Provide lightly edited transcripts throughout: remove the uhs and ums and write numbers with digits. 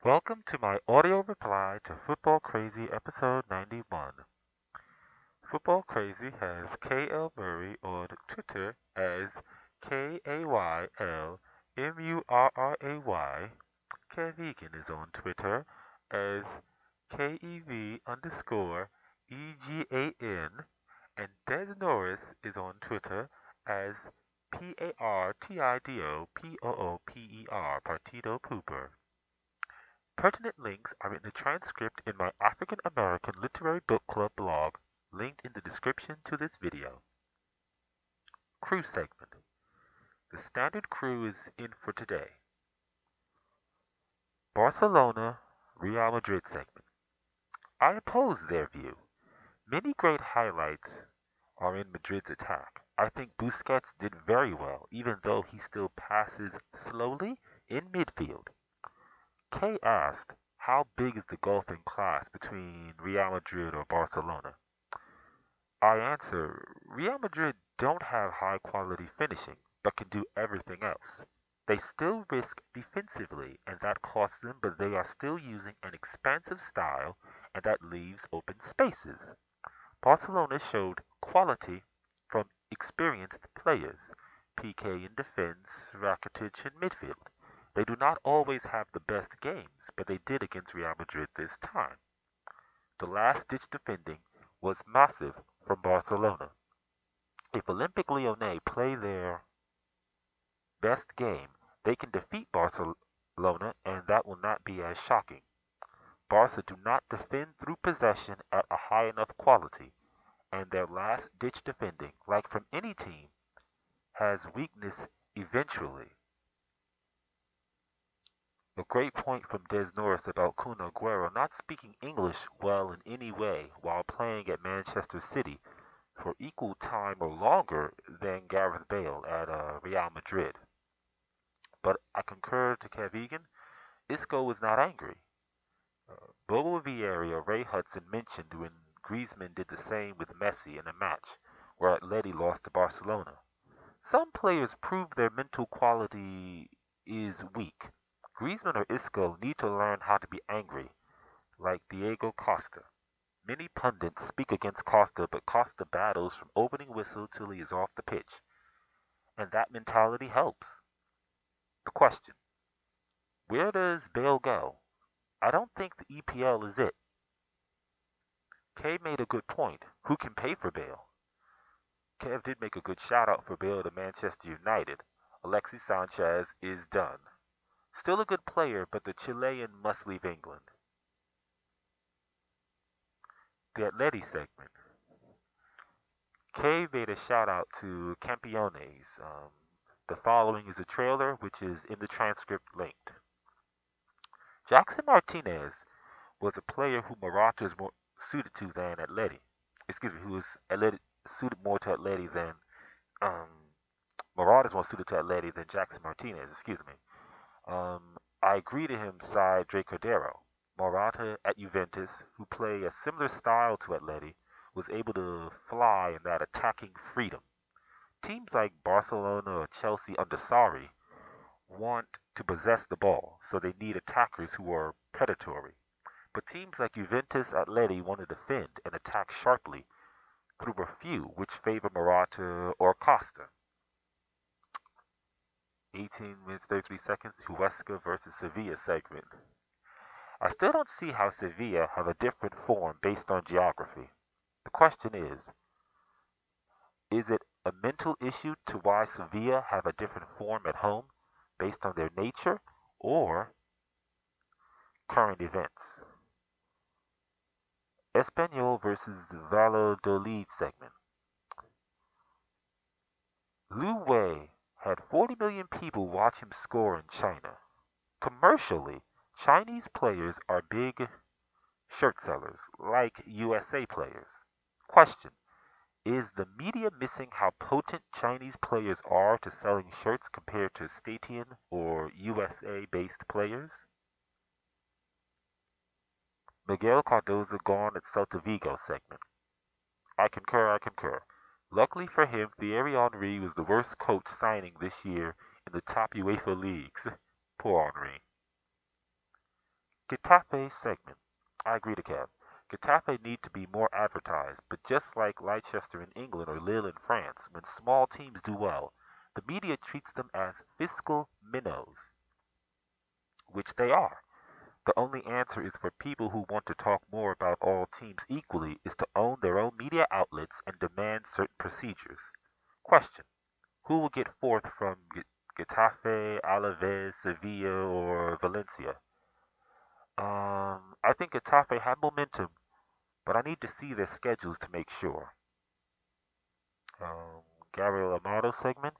Welcome to my audio reply to Football Crazy episode 91. Football Crazy has KL Murray on Twitter as KAYLMURRAY. Kevegan is on Twitter as KEV underscore EGAN. And Des Norris is on Twitter as PARTIDOPOOPER, Partido Pooper. Pertinent links are in the transcript in my African American Literary Book Club blog, linked in the description to this video. Crew segment. The standard crew is in for today. Barcelona, Real Madrid segment. I oppose their view. Many great highlights are in Madrid's attack. I think Busquets did very well, even though he still passes slowly in midfield. Kay asked, how big is the gulf in class between Real Madrid or Barcelona? I answer, Real Madrid don't have high quality finishing, but can do everything else. They still risk defensively, and that costs them, but they are still using an expansive style, and that leaves open spaces. Barcelona showed quality from experienced players, PK in defense, Rakitic in midfield. They do not always have the best games, but they did against Real Madrid this time. The last-ditch defending was massive from Barcelona. If Olympique Lyonnais play their best game, they can defeat Barcelona, and that will not be as shocking. Barca do not defend through possession at a high enough quality, and their last-ditch defending, like from any team, has weakness eventually. A great point from Des Norris about Kun Aguero not speaking English well in any way while playing at Manchester City for equal time or longer than Gareth Bale at Real Madrid. But I concur to Kevegan. Isco was not angry. Bobo Vieira, Ray Hudson mentioned when Griezmann did the same with Messi in a match where Atleti lost to Barcelona. Some players prove their mental quality is weak. Griezmann or Isco need to learn how to be angry, like Diego Costa. Many pundits speak against Costa, but Costa battles from opening whistle till he is off the pitch, and that mentality helps. The question, where does Bale go? I don't think the EPL is it. Kay made a good point. Who can pay for Bale? Kev did make a good shout out for Bale to Manchester United. Alexis Sanchez is done. Still a good player, but the Chilean must leave England. The Atleti segment. Kay made a shout out to Campeones. The following is a trailer, which is in the transcript linked. Jackson Martinez was a player who Morata is more suited to than Atleti. Excuse me, who is suited more to Atleti than um, Morata is more suited to Atleti than Jackson Martinez. Excuse me. I agree to him side Drake Cordero. Morata at Juventus, who play a similar style to Atleti, was able to fly in that attacking freedom. Teams like Barcelona or Chelsea under Sarri want to possess the ball, so they need attackers who are predatory. But teams like Juventus, Atleti want to defend and attack sharply through a few which favor Morata or Costa. 18 minutes 33 seconds, Huesca versus Sevilla segment. I still don't see how Sevilla have a different form based on geography. The question is it a mental issue to why Sevilla have a different form at home based on their nature or current events? Espanyol versus Valladolid segment. Lu Wei had 40 million people watch him score in China. Commercially, Chinese players are big shirt sellers, like USA players. Question, is the media missing how potent Chinese players are to selling shirts compared to Statian or USA-based players? Miguel Cardozo gone at Celta Vigo segment. I concur. Luckily for him, Thierry Henry was the worst coach signing this year in the top UEFA leagues. Poor Henry. Getafe segment. I agree to Kev. Getafe need to be more advertised, but just like Leicester in England or Lille in France, when small teams do well, the media treats them as fiscal minnows, which they are. The only answer is for people who want to talk more about all teams equally is to own their own media outlets and demand certain procedures. Question: who will get fourth from Getafe, Alaves, Sevilla, or Valencia? I think Getafe have momentum, but I need to see their schedules to make sure. Um, Gabriel Amado segment.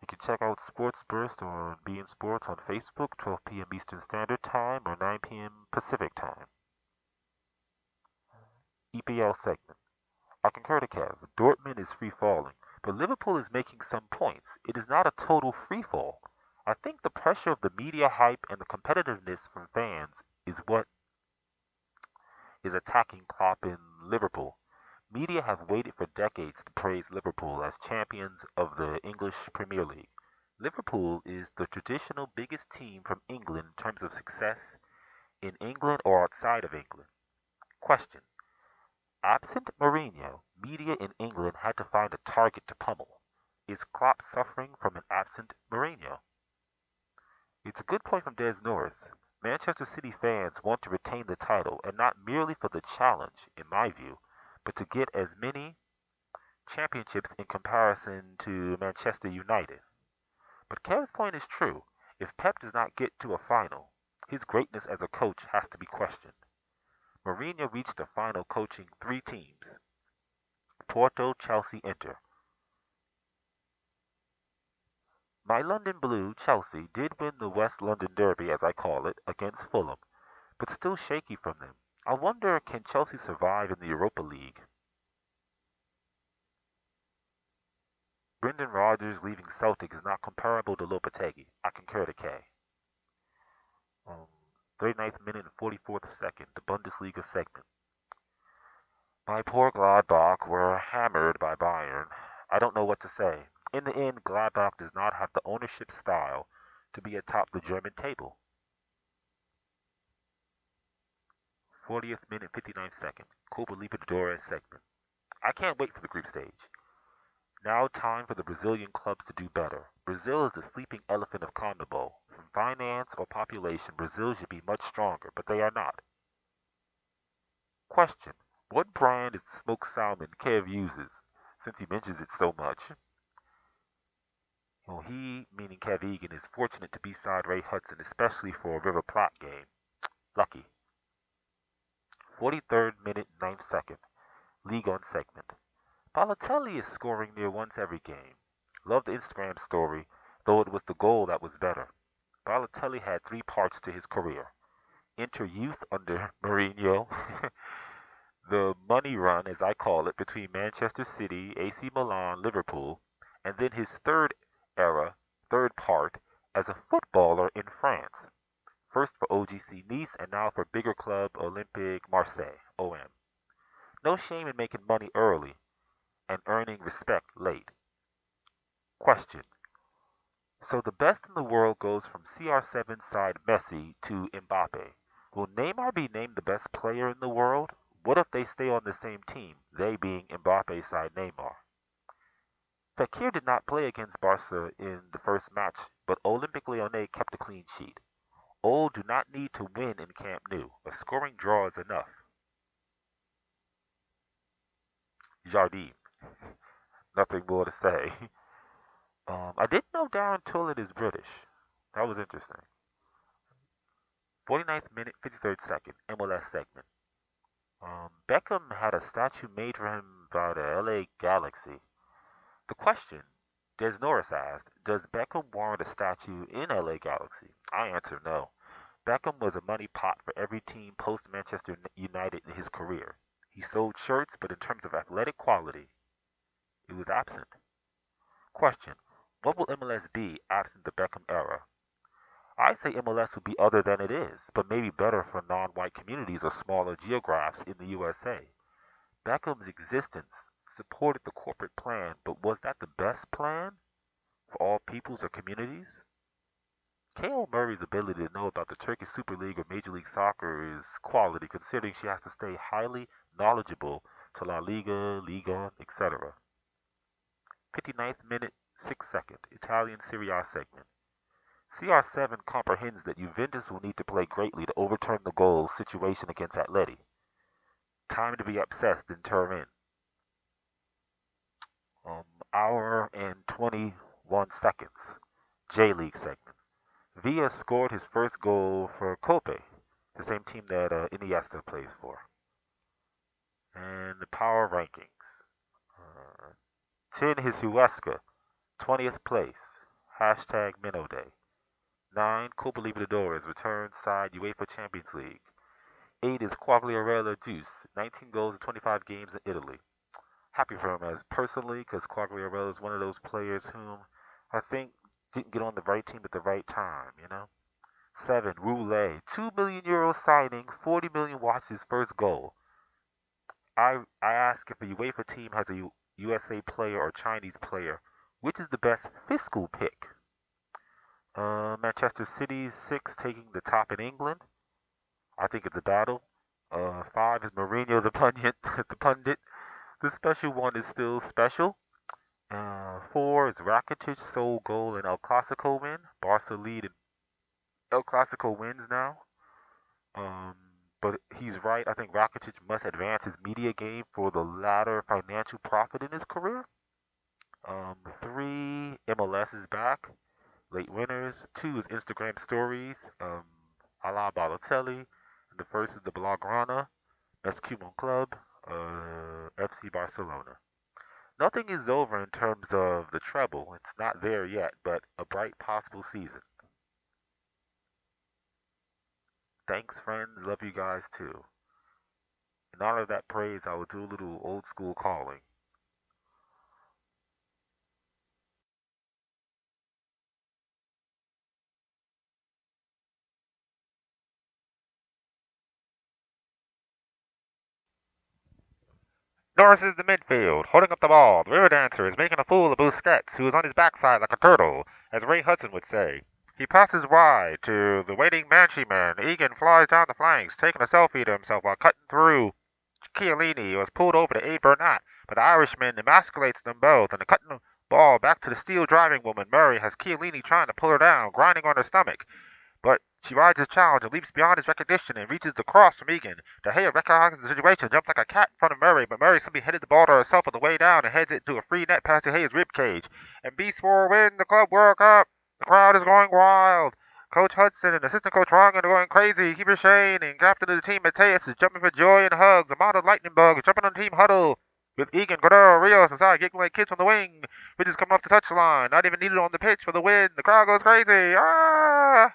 You can check out Sports Burst on beIN Sports on Facebook, 12 p.m. Eastern Standard Time or 9 p.m. Pacific Time. EPL segment. I concur to Kev. Dortmund is free falling, but Liverpool is making some points. It is not a total free fall. I think the pressure of the media hype and the competitiveness from fans is what is attacking Klopp in Liverpool. Media have waited for decades to praise Liverpool as champions of the English Premier League. Liverpool is the traditional biggest team from England in terms of success in England or outside of England. Question: absent Mourinho, media in England had to find a target to pummel. Is Klopp suffering from an absent Mourinho? It's a good point from Des Norris. Manchester City fans want to retain the title, and not merely for the challenge, in my view, but to get as many championships in comparison to Manchester United. But Kev's point is true. If Pep does not get to a final, his greatness as a coach has to be questioned. Mourinho reached a final coaching three teams: Porto, Chelsea, Inter. My London Blue, Chelsea, did win the West London Derby, as I call it, against Fulham, but still shaky from them. I wonder, can Chelsea survive in the Europa League? Brendan Rodgers leaving Celtic is not comparable to Lopetegui. I concur to K. Um, 39th minute and 44th second, the Bundesliga segment. My poor Gladbach were hammered by Bayern. I don't know what to say. In the end, Gladbach does not have the ownership style to be atop the German table. 40th minute, 59th second, Copa Libertadores segment. I can't wait for the group stage. Now time for the Brazilian clubs to do better. Brazil is the sleeping elephant of CONMEBOL. From finance or population, Brazil should be much stronger, but they are not. Question: what brand is the smoked salmon Kev uses, since he mentions it so much? Well, he, meaning Kev Egan, is fortunate to be beside Ray Hudson, especially for a River Plate game. Lucky. 43rd minute, 9th second. League on segment. Balotelli is scoring near once every game. Love the Instagram story, though it was the goal that was better. Balotelli had three parts to his career: enter youth under Mourinho, the money run, as I call it, between Manchester City, AC Milan, Liverpool, and then his third part, as a footballer in France. First for OGC Nice and now for bigger club Olympique Marseille, OM. No shame in making money early and earning respect late. Question: so the best in the world goes from CR7 side Messi to Mbappe. Will Neymar be named the best player in the world? What if they stay on the same team, they being Mbappe side Neymar? Fekir did not play against Barca in the first match, but Olympique Lyonnais kept a clean sheet. Old do not need to win in Camp Nou. A scoring draw is enough. Jardim. Nothing more to say. I didn't know Darren Tullett is British. That was interesting. 49th minute, 53rd second, MLS segment. Beckham had a statue made for him by the LA Galaxy. The question Des Norris asked: does Beckham warrant a statue in LA Galaxy? I answer no. Beckham was a money pot for every team post Manchester United in his career. He sold shirts, but in terms of athletic quality, it was absent. Question: what will MLS be absent the Beckham era? I say MLS will be other than it is, but maybe better for non-white communities or smaller geographs in the USA. Beckham's existence supported the corporate plan, but was that the best plan for all peoples or communities? K.O. Murray's ability to know about the Turkish Super League or Major League Soccer is quality, considering she has to stay highly knowledgeable to La Liga, Liga, etc. 59th minute, 6 second, Italian Serie A segment. CR7 comprehends that Juventus will need to play greatly to overturn the goal situation against Atleti. Time to be obsessed and turn in. Hour and 21 seconds. J-League segment. Villa scored his first goal for Kope, the same team that Iniesta plays for. And the power rankings. 10 is Huesca, 20th place. Hashtag Minnow Day. 9, Copa Libertadores, return side UEFA Champions League. 8 is Quagliarella Juice, 19 goals in 25 games in Italy. Happy for him as personally, because Quagliarella is one of those players whom I think didn't get on the right team at the right time, you know? 7, Roulette, €2 million signing, 40 million watched his first goal. I ask if a UEFA team has a USA player or Chinese player, which is the best fiscal pick? Manchester City 6 taking the top in England. I think it's a battle. 5 is Mourinho the pundit. the pundit. The special one is still special. 4 is Rakitic sole goal in El Clasico win. Barca lead and El Clasico wins now. But he's right. I think Rakitic must advance his media game for the latter financial profit in his career. 3, MLS is back. Late winners. 2 is Instagram stories. A la Balotelli. And the first is the Blaugrana. Escumon Club. FC Barcelona. Nothing is over in terms of the treble. It's not there yet, but a bright possible season. Thanks, friends. Love you guys too. In honor of that praise, I will do a little old school calling. Norris is the midfield, holding up the ball. The river dancer is making a fool of Busquets, who is on his backside like a turtle, as Ray Hudson would say. He passes wide to the waiting Banshee man. Egan flies down the flanks, taking a selfie to himself while cutting through. Chiellini was pulled over to aid Bernat, but the Irishman emasculates them both, and the cutting ball back to the steel driving woman. Murray has Chiellini trying to pull her down, grinding on her stomach. But she rides his challenge and leaps beyond his recognition and reaches the cross from Egan. De Gea recognizes the situation, jumps like a cat in front of Murray, but Murray simply headed the ball to herself on the way down and heads it to a free net past De Gea's ribcage. And Beast 4 win the Club World Cup. The crowd is going wild. Coach Hudson and assistant coach Rongan are going crazy. Keeper Shane and captain of the team Mateus is jumping for joy and hugs. A model lightning bug is jumping on the team huddle. With Egan, Cordero, Rios inside, giggling like kids on the wing. Bridges coming off the touchline, not even needed on the pitch for the win. The crowd goes crazy. Ah!